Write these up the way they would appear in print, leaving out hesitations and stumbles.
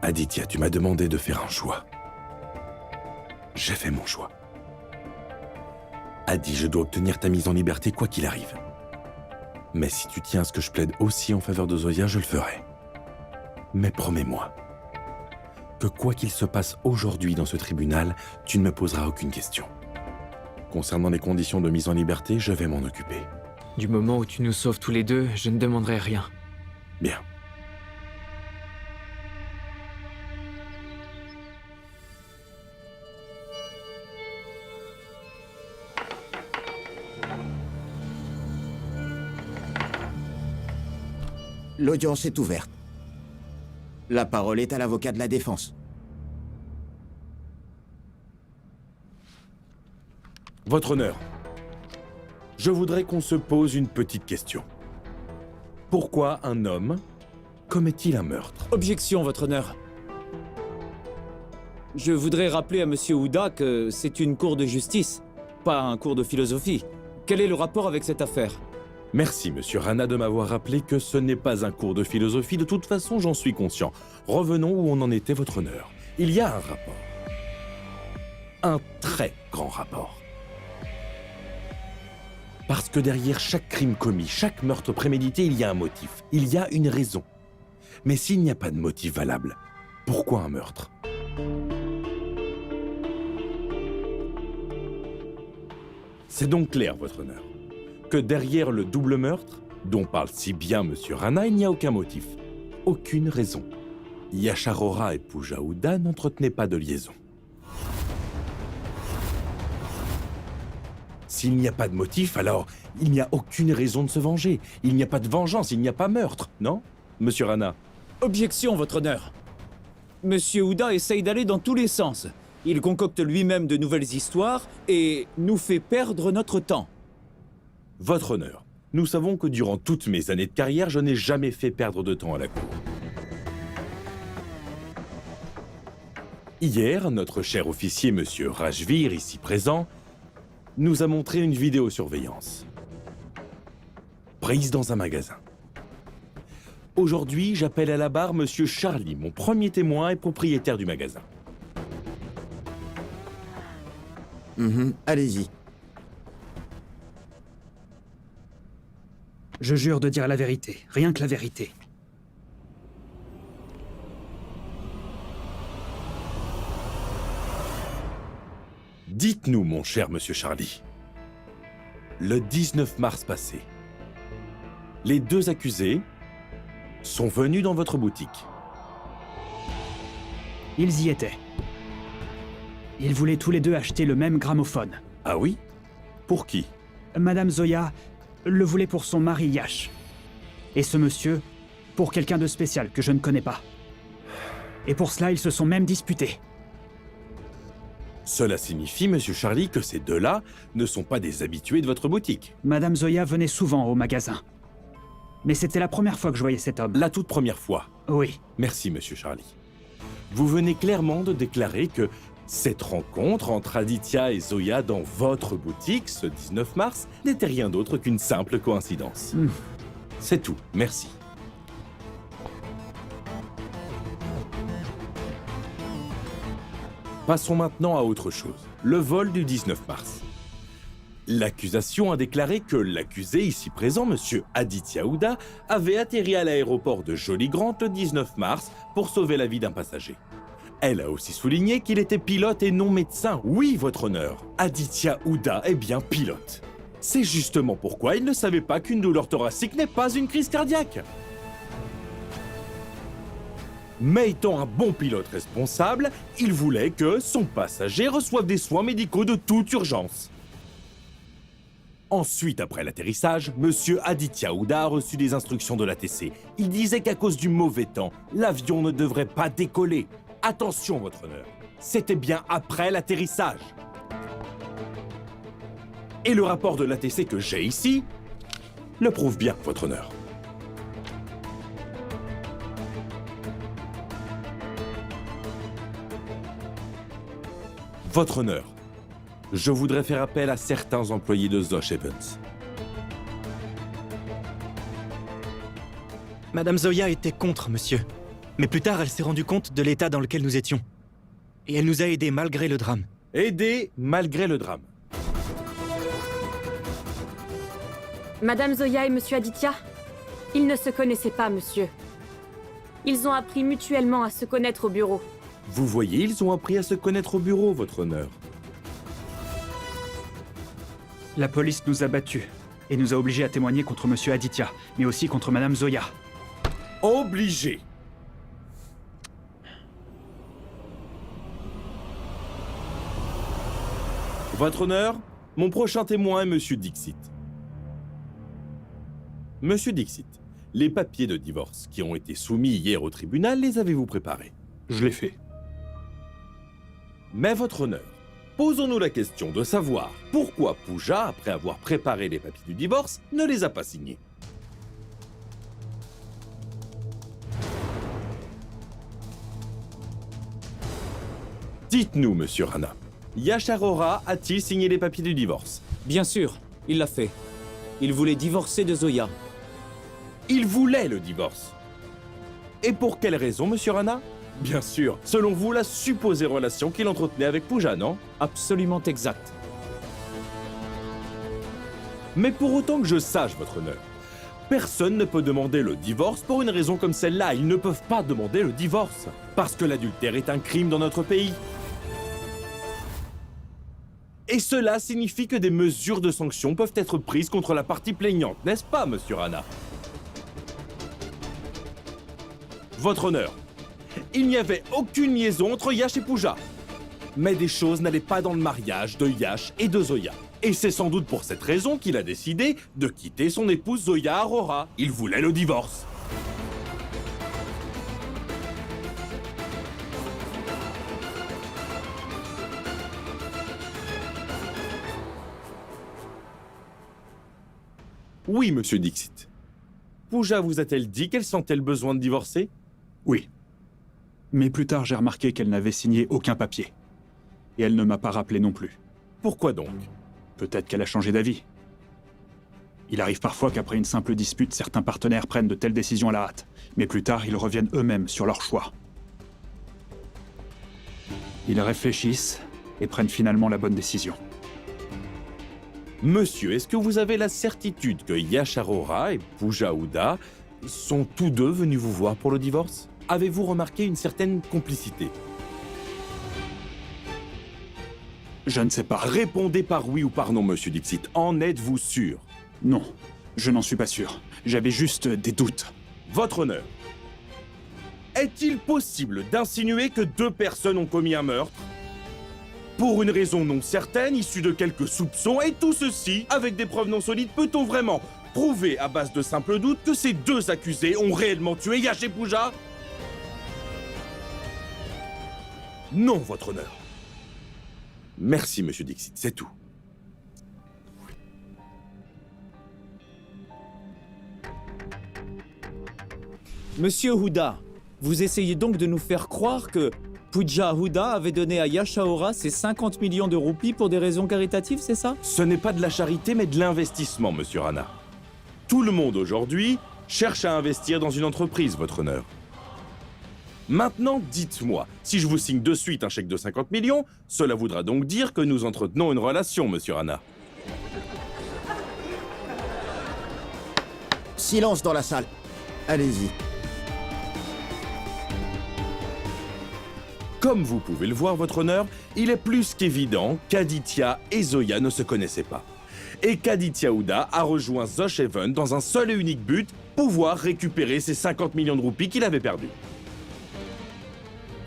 Aditya, tu m'as demandé de faire un choix. J'ai fait mon choix. Adi, je dois obtenir ta mise en liberté quoi qu'il arrive. Mais si tu tiens à ce que je plaide aussi en faveur de Zoya, je le ferai. Mais promets-moi que quoi qu'il se passe aujourd'hui dans ce tribunal, tu ne me poseras aucune question. Concernant les conditions de mise en liberté, je vais m'en occuper. Du moment où tu nous sauves tous les deux, je ne demanderai rien. Bien. L'audience est ouverte. La parole est à l'avocat de la défense. Votre honneur, je voudrais qu'on se pose une petite question. Pourquoi un homme commet-il un meurtre? Objection, votre honneur. Je voudrais rappeler à Monsieur Houda que c'est une cour de justice, pas un cours de philosophie. Quel est le rapport avec cette affaire? Merci, Monsieur Rana, de m'avoir rappelé que ce n'est pas un cours de philosophie. De toute façon, j'en suis conscient. Revenons où on en était, votre honneur. Il y a un rapport. Un très grand rapport. Parce que derrière chaque crime commis, chaque meurtre prémédité, il y a un motif. Il y a une raison. Mais s'il n'y a pas de motif valable, pourquoi un meurtre? C'est donc clair, votre honneur, que derrière le double meurtre, dont parle si bien Monsieur Rana, il n'y a aucun motif, aucune raison. Yasharora et Pooja Houda n'entretenaient pas de liaison. S'il n'y a pas de motif, alors il n'y a aucune raison de se venger. Il n'y a pas de vengeance, il n'y a pas meurtre, non, Monsieur Rana? Objection, votre honneur. Monsieur Houda essaye d'aller dans tous les sens. Il concocte lui-même de nouvelles histoires et nous fait perdre notre temps. Votre honneur, nous savons que durant toutes mes années de carrière, je n'ai jamais fait perdre de temps à la cour. Hier, notre cher officier, Monsieur Rajvir, ici présent, nous a montré une vidéosurveillance, prise dans un magasin. Aujourd'hui, j'appelle à la barre Monsieur Charlie, mon premier témoin et propriétaire du magasin. Allez-y. Je jure de dire la vérité, rien que la vérité. Dites-nous, mon cher Monsieur Charlie, le 19 mars passé, les deux accusés sont venus dans votre boutique. Ils y étaient. Ils voulaient tous les deux acheter le même gramophone. Ah oui? Pour qui? Madame Zoya le voulait pour son mari Yash. Et ce monsieur, pour quelqu'un de spécial que je ne connais pas. Et pour cela, ils se sont même disputés. Cela signifie, Monsieur Charlie, que ces deux-là ne sont pas des habitués de votre boutique. Madame Zoya venait souvent au magasin. Mais c'était la première fois que je voyais cet homme. La toute première fois. Oui. Merci, Monsieur Charlie. Vous venez clairement de déclarer que cette rencontre entre Aditya et Zoya dans votre boutique, ce 19 mars, n'était rien d'autre qu'une simple coïncidence. C'est tout, merci. Passons maintenant à autre chose, le vol du 19 mars. L'accusation a déclaré que l'accusé ici présent, Monsieur Aditya Houda, avait atterri à l'aéroport de Jolly Grant le 19 mars pour sauver la vie d'un passager. Elle a aussi souligné qu'il était pilote et non médecin. Oui, votre honneur, Aditya Houda est bien pilote. C'est justement pourquoi il ne savait pas qu'une douleur thoracique n'est pas une crise cardiaque. Mais étant un bon pilote responsable, il voulait que son passager reçoive des soins médicaux de toute urgence. Ensuite, après l'atterrissage, Monsieur Aditya Houda a reçu des instructions de l'ATC. Il disait qu'à cause du mauvais temps, l'avion ne devrait pas décoller. Attention, votre honneur, c'était bien après l'atterrissage. Et le rapport de l'ATC que j'ai ici le prouve bien, votre honneur. Votre honneur, je voudrais faire appel à certains employés de Zosh Evans. Madame Zoya était contre, monsieur. Mais plus tard, elle s'est rendue compte de l'état dans lequel nous étions. Et elle nous a aidés malgré le drame. Aidé malgré le drame. Madame Zoya et Monsieur Aditya, ils ne se connaissaient pas, monsieur. Ils ont appris mutuellement à se connaître au bureau. Vous voyez, ils ont appris à se connaître au bureau, votre honneur. La police nous a battus et nous a obligés à témoigner contre Monsieur Aditya, mais aussi contre Madame Zoya. Obligé. Votre honneur, mon prochain témoin est Monsieur Dixit. Monsieur Dixit, les papiers de divorce qui ont été soumis hier au tribunal, les avez-vous préparés? Je l'ai fait. Mais votre honneur, posons-nous la question de savoir pourquoi Pooja, après avoir préparé les papiers du divorce, ne les a pas signés. Dites-nous, monsieur Rana, Yash Arora a-t-il signé les papiers du divorce? Bien sûr, il l'a fait. Il voulait divorcer de Zoya. Il voulait le divorce. Et pour quelle raison, monsieur Rana? Bien sûr, selon vous, la supposée relation qu'il entretenait avec Pooja, non? Absolument exact. Mais pour autant que je sache, votre honneur, personne ne peut demander le divorce pour une raison comme celle-là. Ils ne peuvent pas demander le divorce. Parce que l'adultère est un crime dans notre pays. Et cela signifie que des mesures de sanction peuvent être prises contre la partie plaignante, n'est-ce pas, monsieur Rana? Votre honneur, il n'y avait aucune liaison entre Yash et Pooja. Mais des choses n'allaient pas dans le mariage de Yash et de Zoya. Et c'est sans doute pour cette raison qu'il a décidé de quitter son épouse Zoya Arora. Il voulait le divorce. Oui, monsieur Dixit. Pooja vous a-t-elle dit qu'elle sentait le besoin de divorcer? Oui. Mais plus tard, j'ai remarqué qu'elle n'avait signé aucun papier. Et elle ne m'a pas rappelé non plus. Pourquoi donc? Peut-être qu'elle a changé d'avis. Il arrive parfois qu'après une simple dispute, certains partenaires prennent de telles décisions à la hâte. Mais plus tard, ils reviennent eux-mêmes sur leur choix. Ils réfléchissent et prennent finalement la bonne décision. Monsieur, est-ce que vous avez la certitude que Yash Arora et Pooja Hooda sont tous deux venus vous voir pour le divorce? Avez-vous remarqué une certaine complicité? Je ne sais pas. Répondez par oui ou par non, monsieur Dixit. En êtes-vous sûr? Non, je n'en suis pas sûr. J'avais juste des doutes. Votre honneur, est-il possible d'insinuer que deux personnes ont commis un meurtre pour une raison non certaine, issue de quelques soupçons, et tout ceci avec des preuves non solides? Peut-on vraiment prouver à base de simples doutes que ces deux accusés ont réellement tué Yash et Pooja? Non, votre honneur. Merci, monsieur Dixit, c'est tout. Monsieur Hooda, vous essayez donc de nous faire croire que Pooja Hooda avait donné à Yash Arora ses 50 millions de roupies pour des raisons caritatives, c'est ça? Ce n'est pas de la charité, mais de l'investissement, monsieur Rana. Tout le monde aujourd'hui cherche à investir dans une entreprise, votre honneur. Maintenant, dites-moi, si je vous signe de suite un chèque de 50 millions, cela voudra donc dire que nous entretenons une relation, monsieur Rana. Silence dans la salle. Allez-y. Comme vous pouvez le voir, votre honneur, il est plus qu'évident qu'Aditya et Zoya ne se connaissaient pas. Et qu'Aditya Hooda a rejoint Zosh Heaven dans un seul et unique but, pouvoir récupérer ces 50 millions de roupies qu'il avait perdus.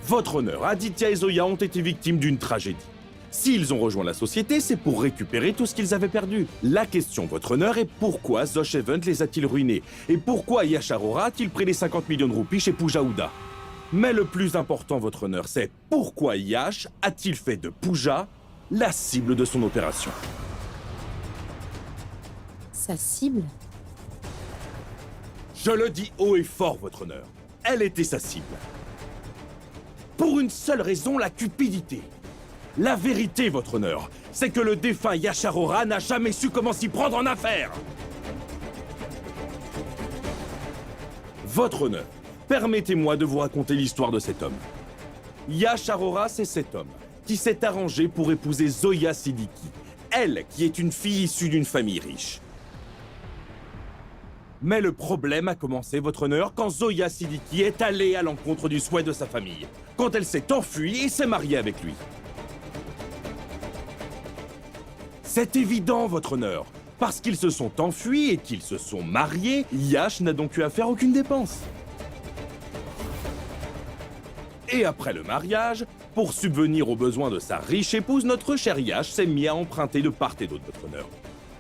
Votre honneur, Aditya et Zoya ont été victimes d'une tragédie. S'ils ont rejoint la société, c'est pour récupérer tout ce qu'ils avaient perdu. La question, votre honneur, est pourquoi Zosh Heaven les a-t-il ruinés? Et pourquoi Yash Arora a-t-il pris les 50 millions de roupies chez Pooja Hooda? Mais le plus important, votre honneur, c'est pourquoi Yash a-t-il fait de Pooja la cible de son opération? Sa cible? Je le dis haut et fort, votre honneur. Elle était sa cible. Pour une seule raison, la cupidité. La vérité, votre honneur, c'est que le défunt Yash Arora n'a jamais su comment s'y prendre en affaires. Votre honneur, Permettez-moi de vous raconter l'histoire de cet homme. Yash Arora, c'est cet homme qui s'est arrangé pour épouser Zoya Siddiqui, elle qui est une fille issue d'une famille riche. Mais le problème a commencé, votre honneur, quand Zoya Siddiqui est allée à l'encontre du souhait de sa famille, quand elle s'est enfuie et s'est mariée avec lui. C'est évident, votre honneur. Parce qu'ils se sont enfuis et qu'ils se sont mariés, Yash n'a donc eu à faire aucune dépense. Et après le mariage, pour subvenir aux besoins de sa riche épouse, notre cher Yash s'est mis à emprunter de part et d'autre, votre honneur.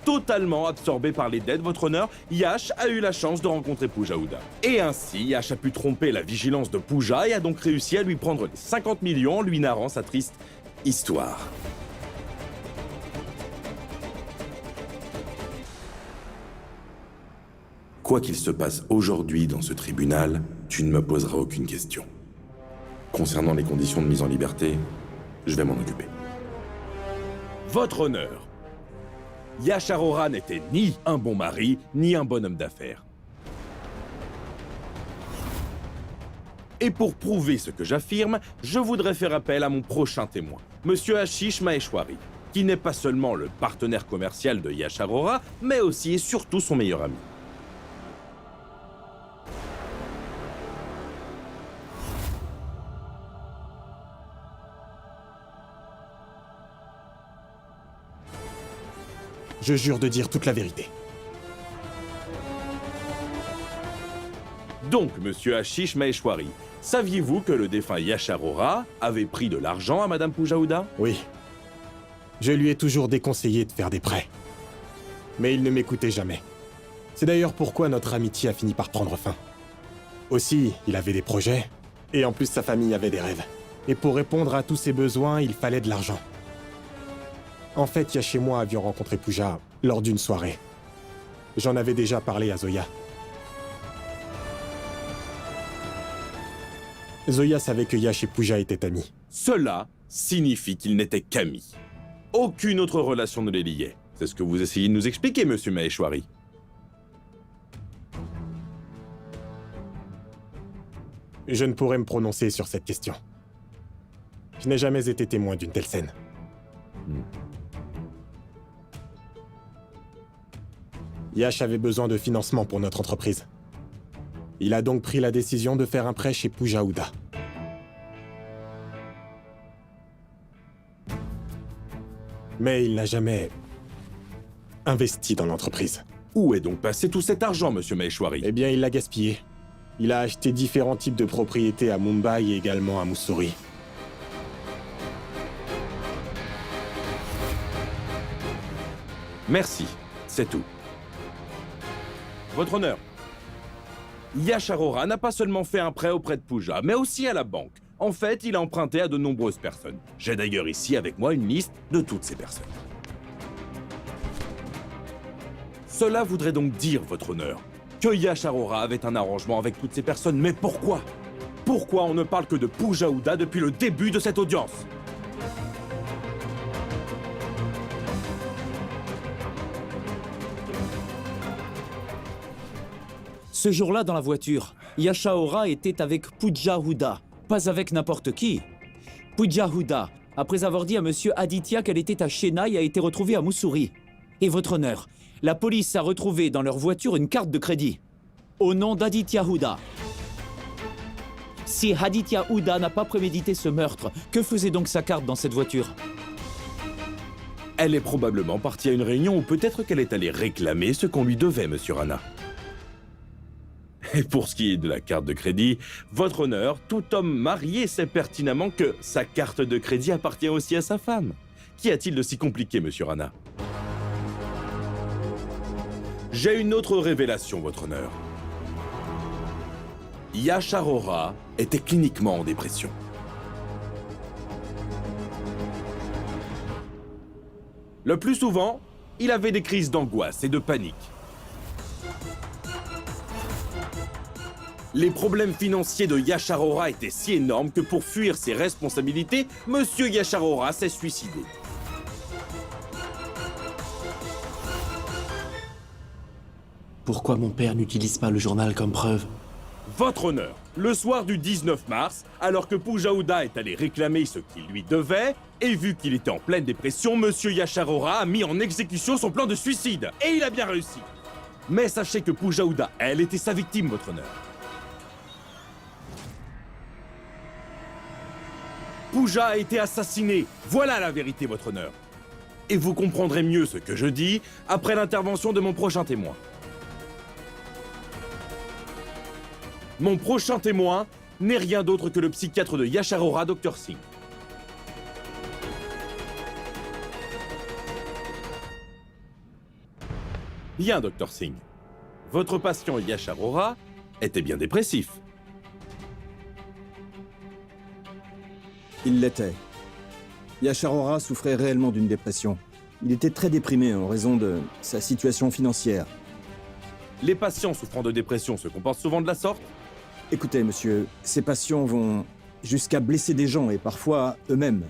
Totalement absorbé par les dettes, votre honneur, Yash a eu la chance de rencontrer Pooja Hooda. Et ainsi, Yash a pu tromper la vigilance de Pooja et a donc réussi à lui prendre les 50 millions en lui narrant sa triste histoire. Quoi qu'il se passe aujourd'hui dans ce tribunal, tu ne me poseras aucune question. Concernant les conditions de mise en liberté, je vais m'en occuper. Votre honneur, Yash Arora n'était ni un bon mari, ni un bon homme d'affaires. Et pour prouver ce que j'affirme, je voudrais faire appel à mon prochain témoin, Monsieur Ashish Maheshwari, qui n'est pas seulement le partenaire commercial de Yash Arora, mais aussi et surtout son meilleur ami. Je jure de dire toute la vérité. Donc, Monsieur Ashish Maheshwari, saviez-vous que le défunt Yash Arora avait pris de l'argent à Madame Pooja Hooda? Oui. Je lui ai toujours déconseillé de faire des prêts. Mais il ne m'écoutait jamais. C'est d'ailleurs pourquoi notre amitié a fini par prendre fin. Aussi, il avait des projets, et en plus sa famille avait des rêves. Et pour répondre à tous ses besoins, il fallait de l'argent. En fait, Yash et moi avions rencontré Pooja lors d'une soirée. J'en avais déjà parlé à Zoya. Zoya savait que Yash et Pooja étaient amis. Cela signifie qu'ils n'étaient qu'amis. Aucune autre relation ne les liait. C'est ce que vous essayez de nous expliquer, Monsieur Maheshwari. Je ne pourrais me prononcer sur cette question. Je n'ai jamais été témoin d'une telle scène. Yash avait besoin de financement pour notre entreprise. Il a donc pris la décision de faire un prêt chez Pooja Hooda. Mais il n'a jamais investi dans l'entreprise. Où est donc passé tout cet argent, Monsieur Maheshwari? Eh bien, il l'a gaspillé. Il a acheté différents types de propriétés à Mumbai et également à Mussoorie. Merci, c'est tout. Votre honneur, Yash Arora n'a pas seulement fait un prêt auprès de Pooja, mais aussi à la banque. En fait, il a emprunté à de nombreuses personnes. J'ai d'ailleurs ici avec moi une liste de toutes ces personnes. Cela voudrait donc dire, votre honneur, que Yash Arora avait un arrangement avec toutes ces personnes. Mais pourquoi? Pourquoi on ne parle que de Pooja Hooda depuis le début de cette audience? Ce jour-là, dans la voiture, Yash Arora était avec Pooja Hooda, pas avec n'importe qui. Pooja Hooda, après avoir dit à Monsieur Aditya qu'elle était à Chennai, a été retrouvée à Mussoorie. Et votre honneur, la police a retrouvé dans leur voiture une carte de crédit, au nom d'Aditya Hooda. Si Aditya Hooda n'a pas prémédité ce meurtre, que faisait donc sa carte dans cette voiture? Elle est probablement partie à une réunion ou peut-être qu'elle est allée réclamer ce qu'on lui devait, Monsieur Rana. Et pour ce qui est de la carte de crédit, votre honneur, tout homme marié sait pertinemment que sa carte de crédit appartient aussi à sa femme. Qu'y a-t-il de si compliqué, Monsieur Rana? J'ai une autre révélation, votre honneur. Yash Arora était cliniquement en dépression. Le plus souvent, il avait des crises d'angoisse et de panique. Les problèmes financiers de Yash Arora étaient si énormes que pour fuir ses responsabilités, Monsieur Yash Arora s'est suicidé. Pourquoi mon père n'utilise pas le journal comme preuve? Votre honneur, le soir du 19 mars, alors que Pujaouda est allé réclamer ce qu'il lui devait, et vu qu'il était en pleine dépression, Monsieur Yasharora a mis en exécution son plan de suicide. Et il a bien réussi. Mais sachez que Pujaouda, elle était sa victime, votre honneur. Puja a été assassiné. Voilà la vérité, votre honneur. Et vous comprendrez mieux ce que je dis après l'intervention de mon prochain témoin. Mon prochain témoin n'est rien d'autre que le psychiatre de Yasharora, Dr. Singh. Bien, Dr. Singh. Votre patient Yasharora était bien dépressif. Il l'était. Yasharora souffrait réellement d'une dépression. Il était très déprimé en raison de sa situation financière. Les patients souffrant de dépression se comportent souvent de la sorte? Écoutez, monsieur, ces patients vont jusqu'à blesser des gens et parfois eux-mêmes.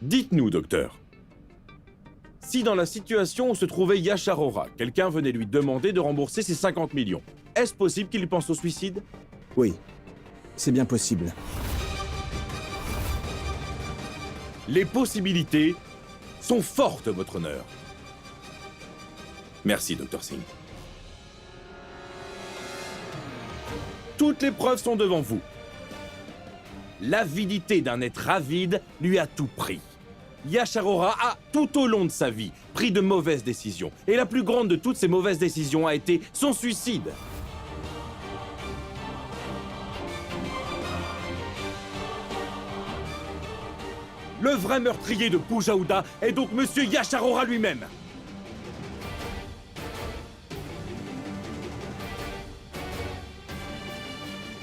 Dites-nous, docteur. Si dans la situation où se trouvait Yasharora, quelqu'un venait lui demander de rembourser ses 50 millions, est-ce possible qu'il pense au suicide? Oui, c'est bien possible. Les possibilités sont fortes, votre honneur. Merci, Dr. Singh. Toutes les preuves sont devant vous. L'avidité d'un être avide lui a tout pris. Yasharora a, tout au long de sa vie, pris de mauvaises décisions. Et la plus grande de toutes ces mauvaises décisions a été son suicide. Le vrai meurtrier de Pujaouda est donc Monsieur Yasharora lui-même.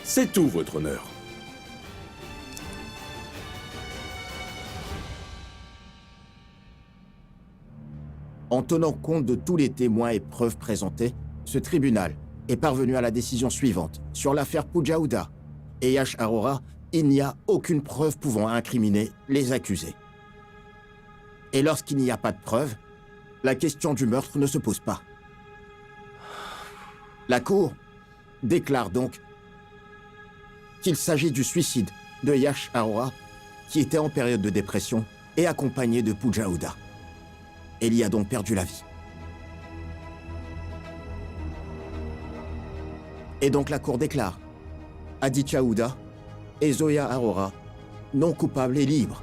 C'est tout, votre honneur. En tenant compte de tous les témoins et preuves présentées, ce tribunal est parvenu à la décision suivante. Sur l'affaire Pujaouda et Yasharora, il n'y a aucune preuve pouvant incriminer les accusés. Et lorsqu'il n'y a pas de preuve, la question du meurtre ne se pose pas. La Cour déclare donc qu'il s'agit du suicide de Yasharora, qui était en période de dépression et accompagné de Pujaouda. Elle y a donc perdu la vie. Et donc la Cour déclare Aditya Houda et Zoya Arora non coupables et libres.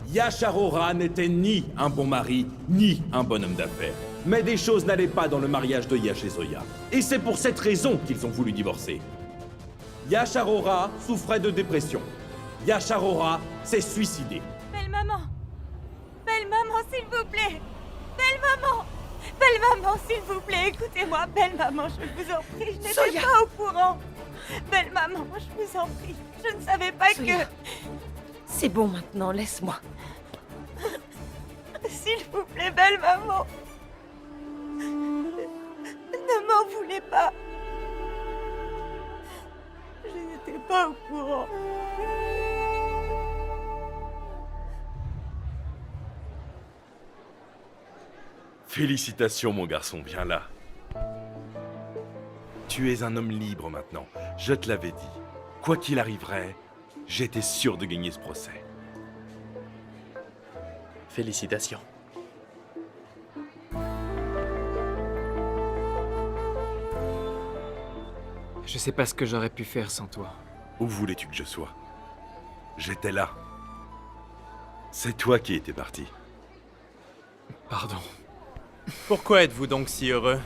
Yasharora n'était ni un bon mari, ni un bon homme d'affaires. Mais des choses n'allaient pas dans le mariage de Yash et Zoya. Et c'est pour cette raison qu'ils ont voulu divorcer. Yasharora souffrait de dépression. Yasharora s'est suicidé. Belle maman! Belle maman, s'il vous plaît! Belle maman! Belle maman, s'il vous plaît, écoutez-moi! Belle maman, je vous en prie, je n'étais pas au courant! Belle maman, je vous en prie, je ne savais pas Zoya. que... C'est bon maintenant, laisse-moi. S'il vous plaît, belle maman! Ne m'en voulez pas! Je n'étais pas au courant. Félicitations, mon garçon, viens là. Tu es un homme libre maintenant, je te l'avais dit. Quoi qu'il arriverait, j'étais sûr de gagner ce procès. Félicitations. Je sais pas ce que j'aurais pu faire sans toi. Où voulais-tu que je sois? J'étais là. C'est toi qui étais parti. Pardon. Pourquoi êtes-vous donc si heureux?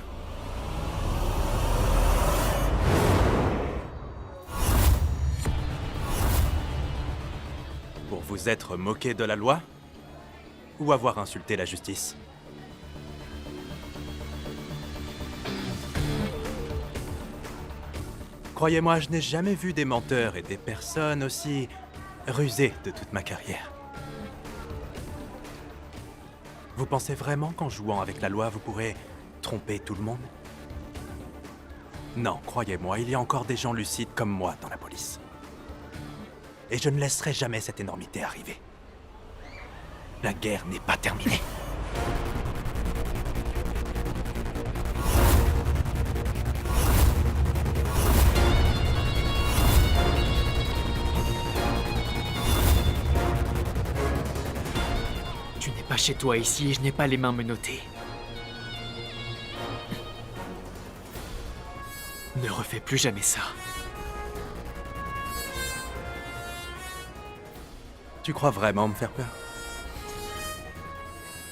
Pour vous être moqué de la loi? Ou avoir insulté la justice? Croyez-moi, je n'ai jamais vu des menteurs et des personnes aussi rusées de toute ma carrière. Vous pensez vraiment qu'en jouant avec la loi, vous pourrez tromper tout le monde? Non, croyez-moi, il y a encore des gens lucides comme moi dans la police. Et je ne laisserai jamais cette énormité arriver. La guerre n'est pas terminée. Tu n'es pas chez toi ici et je n'ai pas les mains menottées. Ne refais plus jamais ça. Tu crois vraiment me faire peur?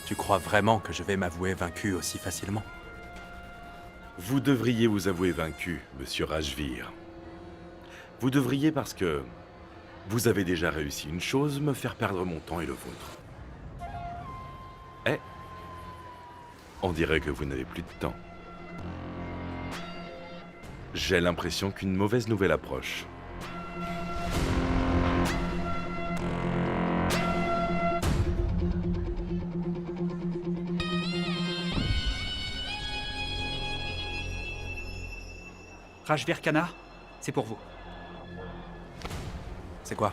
Tu crois vraiment que je vais m'avouer vaincu aussi facilement? Vous devriez vous avouer vaincu, monsieur Rajvir. Vous devriez parce que vous avez déjà réussi une chose, me faire perdre mon temps et le vôtre. Eh, on dirait que vous n'avez plus de temps. J'ai l'impression qu'une mauvaise nouvelle approche. Rajvir Khanna, c'est pour vous. C'est quoi?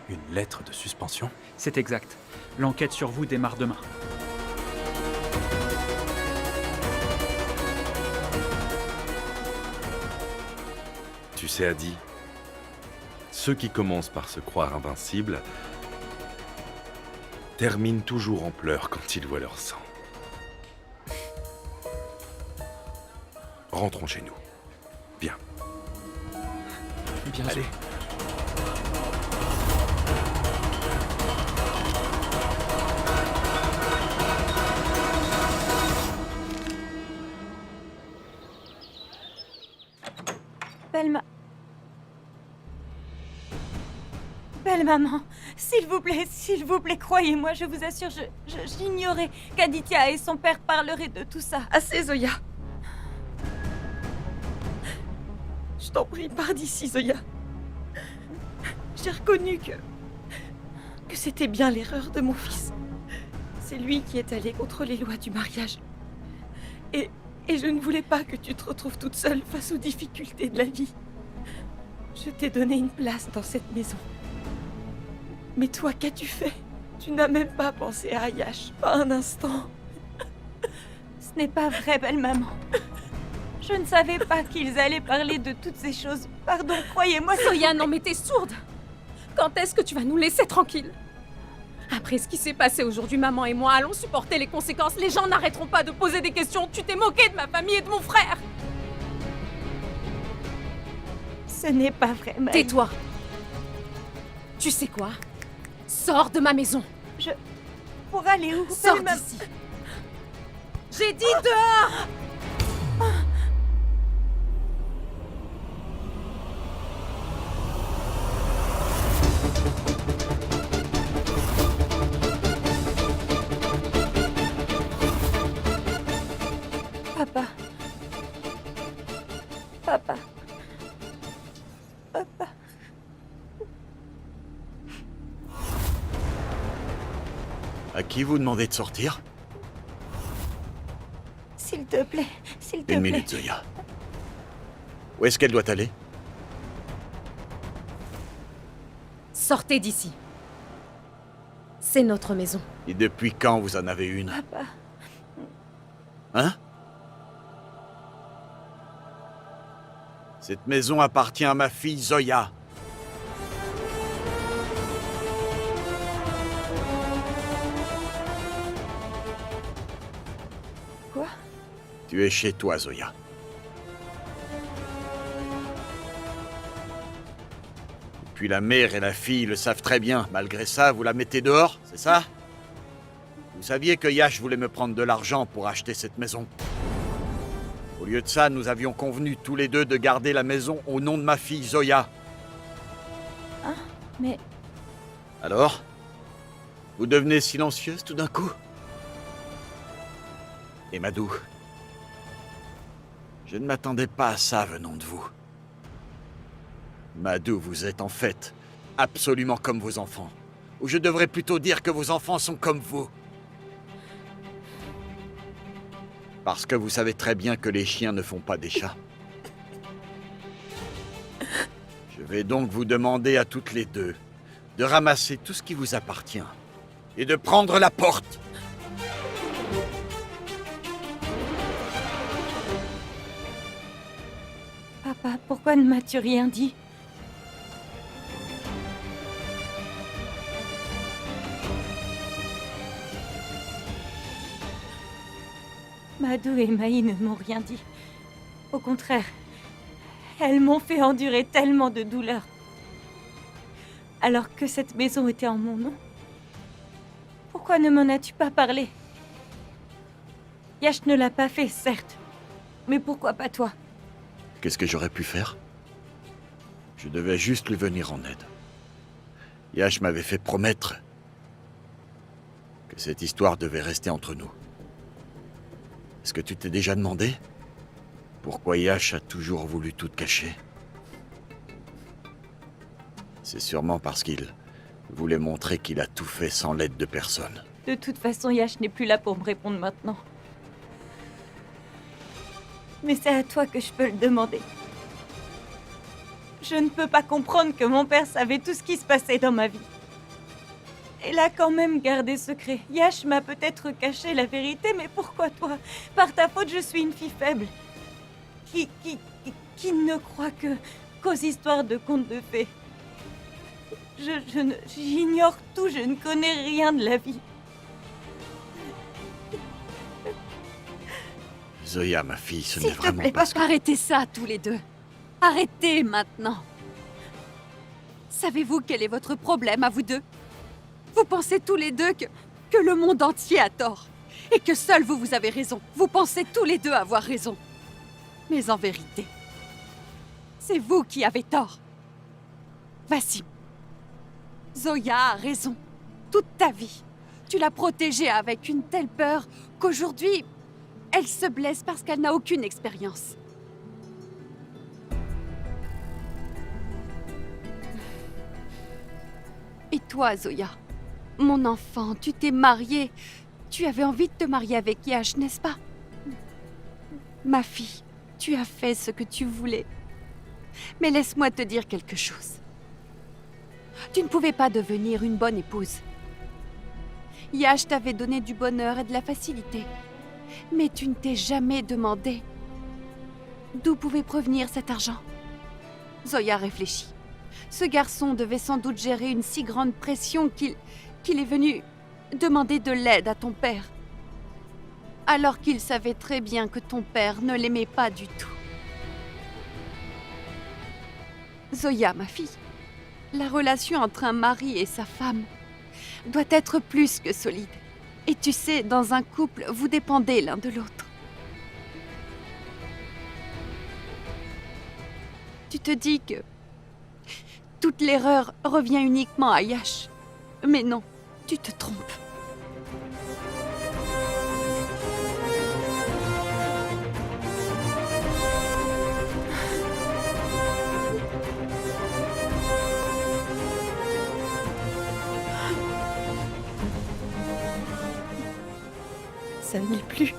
Une lettre de suspension? C'est exact. L'enquête sur vous démarre demain. Tu sais, Adi, ceux qui commencent par se croire invincibles terminent toujours en pleurs quand ils voient leur sang. Rentrons chez nous. Bien. Bien Allez. sûr. Belle maman, s'il vous plaît, croyez-moi, je vous assure, j'ignorais qu'Aditya et son père parleraient de tout ça. Assez, Zoya. Je t'en prie, pars d'ici, Zoya. J'ai reconnu que c'était bien l'erreur de mon fils. C'est lui qui est allé contre les lois du mariage. Et je ne voulais pas que tu te retrouves toute seule face aux difficultés de la vie. Je t'ai donné une place dans cette maison. Mais toi, qu'as-tu fait? Tu n'as même pas pensé à Ayash, pas un instant. Ce n'est pas vrai, belle maman. Je ne savais pas qu'ils allaient parler de toutes ces choses. Pardon, croyez-moi. Zoya, non mais t'es sourde! Quand est-ce que tu vas nous laisser tranquilles? Après ce qui s'est passé aujourd'hui, maman et moi allons supporter les conséquences. Les gens n'arrêteront pas de poser des questions. Tu t'es moqué de ma famille et de mon frère! Ce n'est pas vrai, Maëlle. Tais-toi! Tu sais quoi? Sors de ma maison! Pour aller où? Sors d'ici! J'ai dit dehors! Papa. Papa. Papa. À qui vous demandez de sortir? S'il te plaît, s'il te plaît. Une minute, Zoya. Où est-ce qu'elle doit aller? Sortez d'ici. C'est notre maison. Et depuis quand vous en avez une? Papa. Hein? Cette maison appartient à ma fille Zoya. Quoi? Tu es chez toi, Zoya. Puis la mère et la fille le savent très bien. Malgré ça, vous la mettez dehors, c'est ça? Vous saviez que Yash voulait me prendre de l'argent pour acheter cette maison. Au lieu de ça, nous avions convenu tous les deux de garder la maison au nom de ma fille Zoya. Ah, mais... Alors? Vous devenez silencieuse tout d'un coup? Et Madou, je ne m'attendais pas à ça venant de vous. Madou, vous êtes en fait absolument comme vos enfants. Ou je devrais plutôt dire que vos enfants sont comme vous. Parce que vous savez très bien que les chiens ne font pas des chats. Je vais donc vous demander à toutes les deux de ramasser tout ce qui vous appartient et de prendre la porte. Papa, pourquoi ne m'as-tu rien dit? Madou et Maï ne m'ont rien dit. Au contraire, elles m'ont fait endurer tellement de douleurs. Alors que cette maison était en mon nom. Pourquoi ne m'en as-tu pas parlé? Yash ne l'a pas fait, certes. Mais pourquoi pas toi? Qu'est-ce que j'aurais pu faire? Je devais juste lui venir en aide. Yash m'avait fait promettre que cette histoire devait rester entre nous. Est-ce que tu t'es déjà demandé pourquoi Yash a toujours voulu tout cacher? C'est sûrement parce qu'il voulait montrer qu'il a tout fait sans l'aide de personne. De toute façon, Yash n'est plus là pour me répondre maintenant. Mais c'est à toi que je peux le demander. Je ne peux pas comprendre que mon père savait tout ce qui se passait dans ma vie. Et l'a quand même gardé secret. Yash m'a peut-être caché la vérité, mais pourquoi toi? Par ta faute, je suis une fille faible. Qui ne croit qu'aux histoires de contes de fées. J'ignore tout, je ne connais rien de la vie. Zoya, ma fille, ce n'est vraiment pas... Parce qu'arrêtez ça, tous les deux. Arrêtez maintenant. Savez-vous quel est votre problème à vous deux? Vous pensez tous les deux que le monde entier a tort. Et que seul vous avez raison. Vous pensez tous les deux avoir raison. Mais en vérité, c'est vous qui avez tort. Vassim, Zoya a raison. Toute ta vie, tu l'as protégée avec une telle peur qu'aujourd'hui, elle se blesse parce qu'elle n'a aucune expérience. Et toi, Zoya, mon enfant, tu t'es mariée. Tu avais envie de te marier avec Yash, n'est-ce pas? Ma fille, tu as fait ce que tu voulais. Mais laisse-moi te dire quelque chose. Tu ne pouvais pas devenir une bonne épouse. Yash t'avait donné du bonheur et de la facilité. Mais tu ne t'es jamais demandé d'où pouvait provenir cet argent. Zoya réfléchit. Ce garçon devait sans doute gérer une si grande pression qu'il est venu demander de l'aide à ton père. Alors qu'il savait très bien que ton père ne l'aimait pas du tout. Zoya, ma fille, la relation entre un mari et sa femme doit être plus que solide. Et tu sais, dans un couple, vous dépendez l'un de l'autre. Tu te dis que toute l'erreur revient uniquement à Yash. Mais non, tu te trompes. Ça ne l'est plus.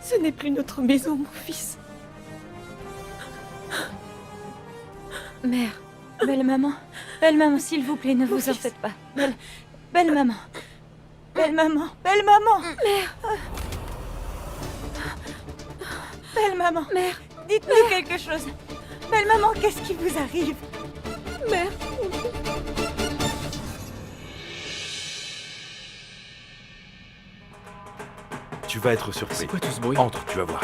Ce n'est plus notre maison, mon fils. Mère, belle maman, s'il vous plaît, ne vous en faites pas. Belle maman, belle maman. Mère. Belle maman, Mère. Dites-nous quelque chose. Belle maman, qu'est-ce qui vous arrive? Mère. Tu vas être surpris. C'est quoi tout ce bruit? Entre, tu vas voir.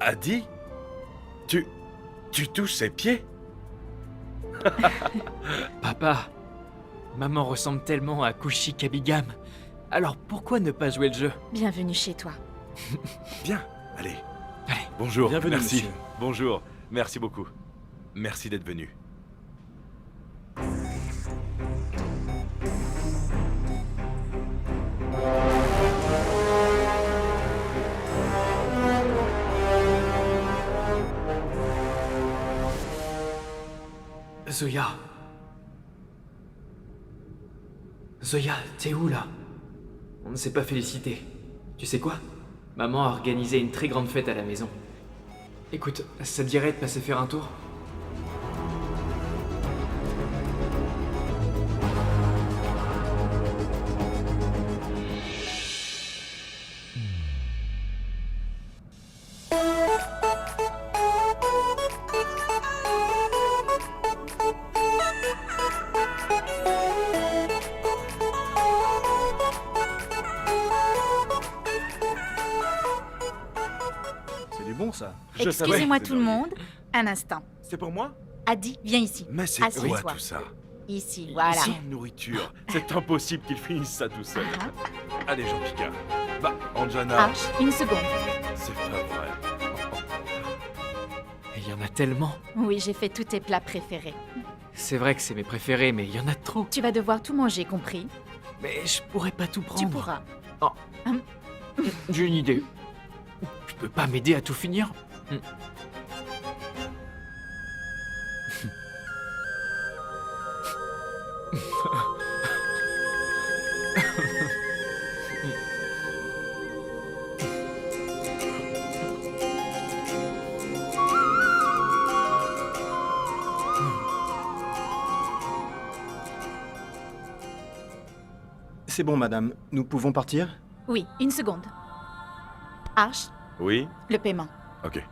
Adi? Tu touches ses pieds? Papa, maman ressemble tellement à Kushi Kabigam. Alors pourquoi ne pas jouer le jeu? Bienvenue chez toi. Bien, allez. Bonjour, Bienvenue, merci. monsieur. Bonjour, merci beaucoup. Merci d'être venu. Zoya. Zoya, t'es où là? On ne s'est pas félicité. Tu sais quoi? Maman a organisé une très grande fête à la maison. Écoute, ça te dirait de passer faire un tour? C'est du bon, ça. Excusez-moi tout le monde. Un instant. C'est pour moi? Adi, viens ici. Mais c'est quoi Assieds-toi. tout ça? Ici, voilà. Sans nourriture. C'est impossible qu'il finisse ça tout seul. Allez, Jean-Picard. Bah, Anjana. Arch, une seconde. C'est pas vrai. Il y en a tellement. Oui, j'ai fait tous tes plats préférés. C'est vrai que c'est mes préférés, mais il y en a trop. Tu vas devoir tout manger, compris? Mais je pourrais pas tout prendre. Tu pourras. Oh. Hein? J'ai une idée. Tu peux pas m'aider à tout finir? C'est bon, madame. Nous pouvons partir? Oui, une seconde. Arch, Oui? le paiement. Ok.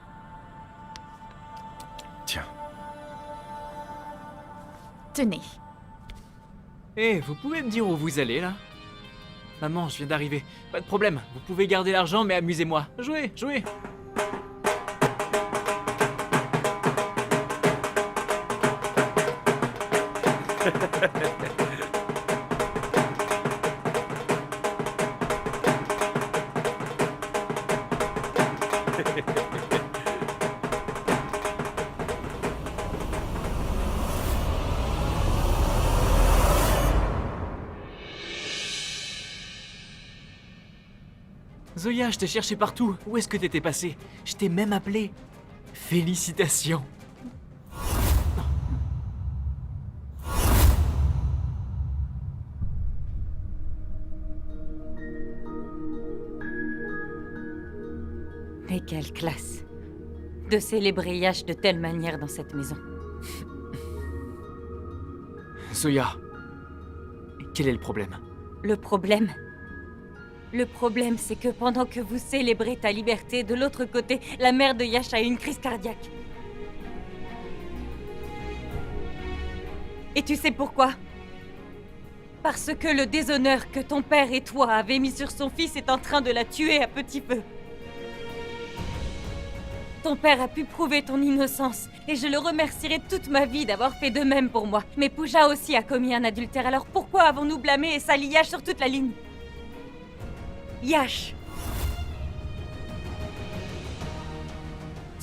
Tiens. Tenez. Eh, vous pouvez me dire où vous allez, là? Maman, je viens d'arriver. Pas de problème, vous pouvez garder l'argent, mais amusez-moi. Jouez, jouez. Zoya, je t'ai cherché partout. Où est-ce que t'étais passé? Je t'ai même appelé. Félicitations. Mais quelle classe de célébrer Yash de telle manière dans cette maison. Zoya, quel est le problème? Le problème, c'est que pendant que vous célébrez ta liberté, de l'autre côté, la mère de Yash a eu une crise cardiaque. Et tu sais pourquoi? Parce que le déshonneur que ton père et toi avez mis sur son fils est en train de la tuer à petit feu. Ton père a pu prouver ton innocence, et je le remercierai toute ma vie d'avoir fait de même pour moi. Mais Pooja aussi a commis un adultère, alors pourquoi avons-nous blâmé et sali Yash sur toute la ligne? Yash!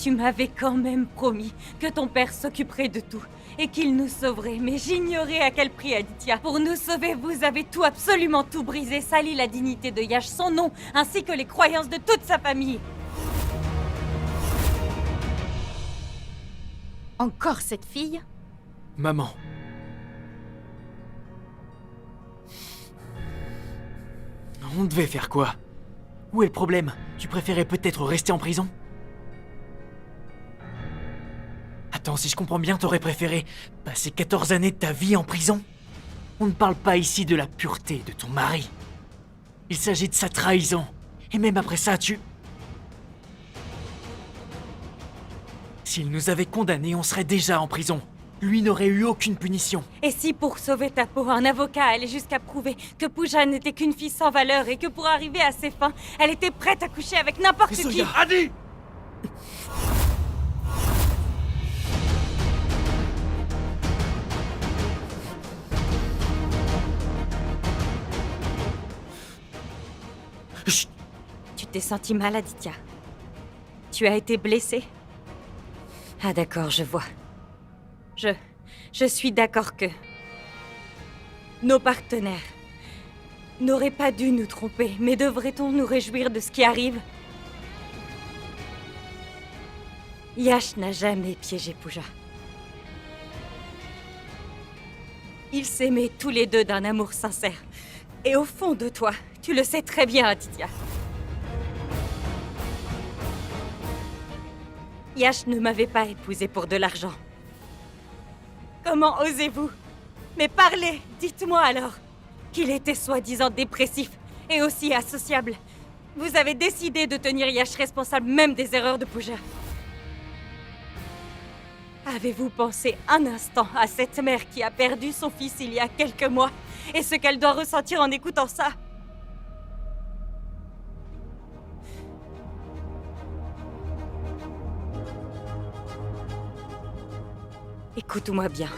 Tu m'avais quand même promis que ton père s'occuperait de tout, et qu'il nous sauverait, mais j'ignorais à quel prix, Aditya. Pour nous sauver, vous avez tout, absolument tout brisé, sali la dignité de Yash, son nom, ainsi que les croyances de toute sa famille. Encore cette fille? Maman. On devait faire quoi? Où est le problème? Tu préférais peut-être rester en prison? Attends, si je comprends bien, t'aurais préféré passer 14 années de ta vie en prison? On ne parle pas ici de la pureté de ton mari. Il s'agit de sa trahison. Et même après ça, S'il nous avait condamnés, on serait déjà en prison. Lui n'aurait eu aucune punition. Et si pour sauver ta peau, un avocat allait jusqu'à prouver que Pooja n'était qu'une fille sans valeur et que pour arriver à ses fins, elle était prête à coucher avec n'importe qui. Adi! Chut. Tu t'es senti mal, Aditya? Tu as été blessé? Ah d'accord, je vois. Je suis d'accord que... nos partenaires n'auraient pas dû nous tromper, mais devrait-on nous réjouir de ce qui arrive? Yash n'a jamais piégé Pooja. Ils s'aimaient tous les deux d'un amour sincère. Et au fond de toi, tu le sais très bien, Aditya. Yash ne m'avait pas épousée pour de l'argent. Comment osez-vous? Mais parlez, dites-moi alors qu'il était soi-disant dépressif et aussi associable. Vous avez décidé de tenir Yash responsable même des erreurs de Pooja. Avez-vous pensé un instant à cette mère qui a perdu son fils il y a quelques mois et ce qu'elle doit ressentir en écoutant ça? Écoute-moi bien.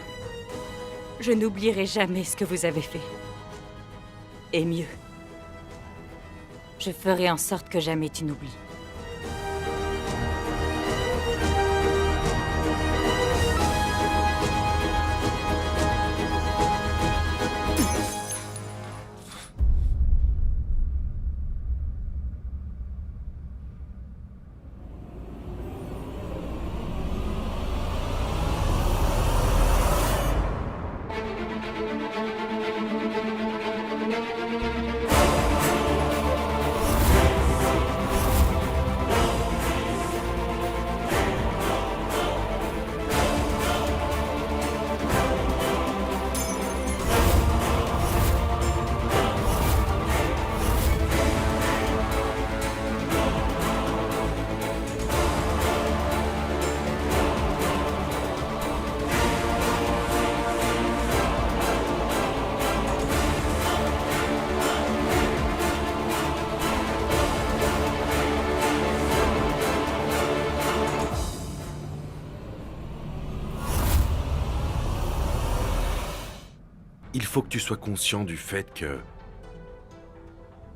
Je n'oublierai jamais ce que vous avez fait. Et mieux, je ferai en sorte que jamais tu n'oublies. Il faut que tu sois conscient du fait que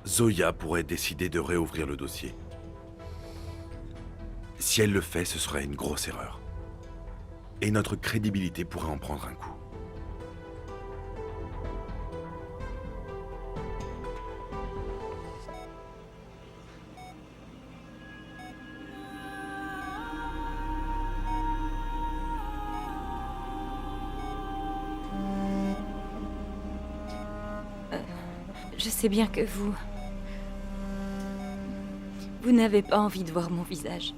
Zoya pourrait décider de réouvrir le dossier. Si elle le fait, ce serait une grosse erreur. Et notre crédibilité pourrait en prendre un coup. Je sais bien que vous n'avez pas envie de voir mon visage.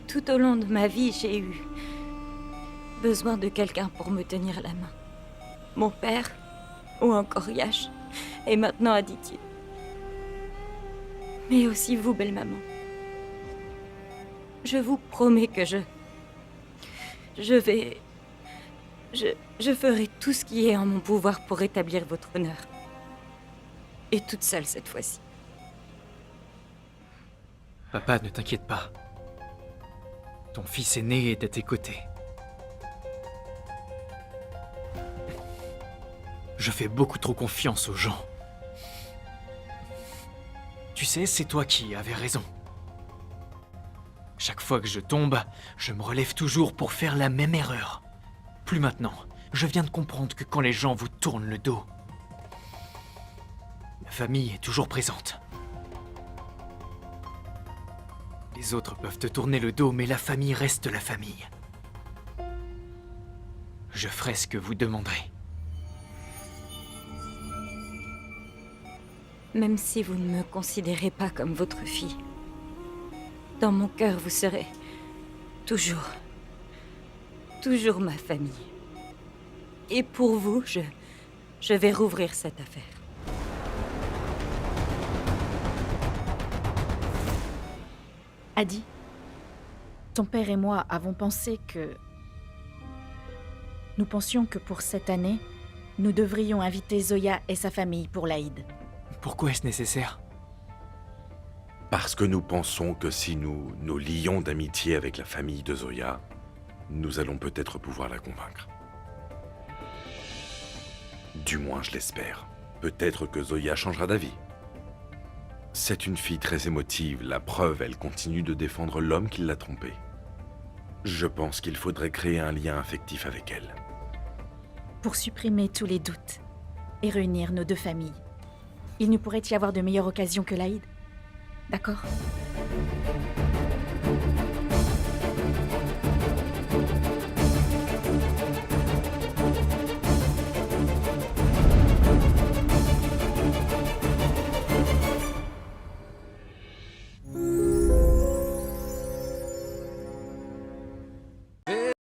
Tout au long de ma vie, j'ai eu besoin de quelqu'un pour me tenir la main. Mon père, ou encore Yash, et maintenant Aditya. Mais aussi vous, belle maman. Je vous promets que je ferai tout ce qui est en mon pouvoir pour rétablir votre honneur. Et toute seule cette fois-ci. Papa, ne t'inquiète pas. Ton fils aîné est à tes côtés. Je fais beaucoup trop confiance aux gens. Tu sais, c'est toi qui avais raison. Chaque fois que je tombe, je me relève toujours pour faire la même erreur. Plus maintenant. Je viens de comprendre que quand les gens vous tournent le dos, la famille est toujours présente. Les autres peuvent te tourner le dos, mais la famille reste la famille. Je ferai ce que vous demanderez. Même si vous ne me considérez pas comme votre fille, dans mon cœur, vous serez toujours ma famille. Et pour vous, je vais rouvrir cette affaire. Adi, ton père et moi avons pensé que... Nous pensions que pour cette année, nous devrions inviter Zoya et sa famille pour l'Aïd. Pourquoi est-ce nécessaire? Parce que nous pensons que si nous nous lions d'amitié avec la famille de Zoya, nous allons peut-être pouvoir la convaincre. Du moins, je l'espère. Peut-être que Zoya changera d'avis. C'est une fille très émotive, la preuve, elle continue de défendre l'homme qui l'a trompée. Je pense qu'il faudrait créer un lien affectif avec elle. Pour supprimer tous les doutes et réunir nos deux familles, il ne pourrait y avoir de meilleure occasion que l'Aïd. D'accord ?